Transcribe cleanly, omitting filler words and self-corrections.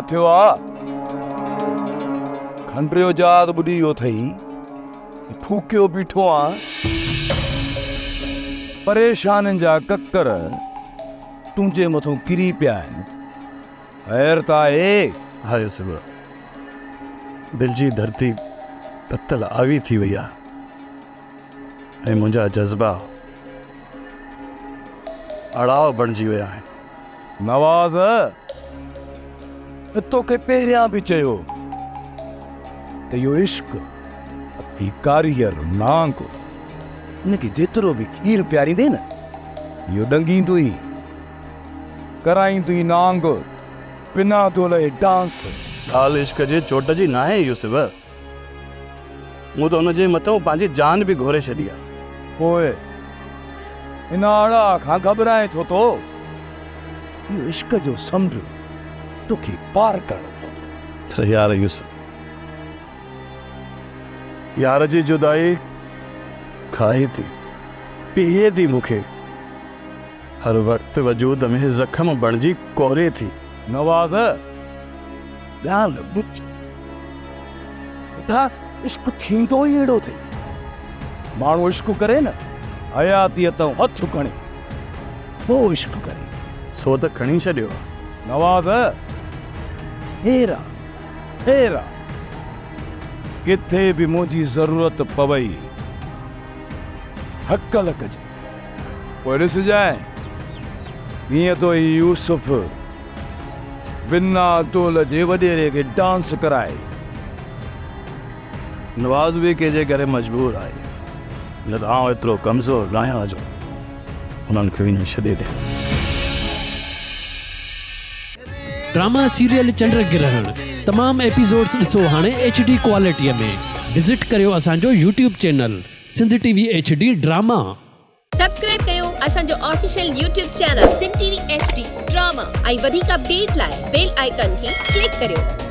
थियो आ खंडरियो जात बुढ़ियो थई फूकियो बीठो आ परेशान जा कक्कर तुंहिंजे मथों किरी पिया आहिनि। हैरत आहे हाय सुबह दिल जी धरती तत्तल आवी थी वई आहे ऐं मुंहिंजा जज़्बा अड़ाव बणिजी विया आहिनि। नवाज़ तोखे पहिरियां बि चयो त इहो इश्क अथई कारीगर नांग इनखे जेतिरो बि खीर पियारींदे न इहो ॾंगींदो ई कराईंदो ई नांग बिना तोले डांस। ॻाल्हि इश्क जे चोट जी नाहे यूसुफ, मूं त हुनजे मथां पंहिंजी जान बि घोरे छॾी आहे। पोइ इन आड़ा खां घबराए थो तो इहो इश्क जो समुंड तोखे पार करणो पवंदो। यार यूसुफ, यार जी जुदाई खाए थी पीए थी मूंखे, हर वक्त वजूद में जख्म बणिजी कोरे थी। नवाज़ ॻाल्हि ॿुध, बेटा इश्क थींदो ई अहिड़ो थिए। माण्हू इश्क करे न हयातीअ तां हथ खणे पोइ इश्क करे, सो त खणी छॾियो आहे। नवाज़ हेरा हेरा किथे बि मुंहिंजी ज़रूरत पवई हक लॻजे। पोइ ॾिसजांइ हीअं तो यूसुफ बिना तोल जे वॾेरे खे डांस कराए। नवाज़ भी कंहिंजे करे मजबूर आहे, न त आउं एतिरो कमज़ोर न आहियां जो हुननि खे वञी छॾे ॾियां। ड्रामा सीरियल चंद्रग्रहण तमाम एपिसोड्स ॾिसो हाणे HD क्वालिटीअ में। विज़िट करियो असांजो YouTube channel Sindh TV HD drama. Subscribe कयो असांजो official YouTube channel Sindh TV HD drama ऐं वधीक अपडेट लाइ बेल आइकन खे क्लिक करियो।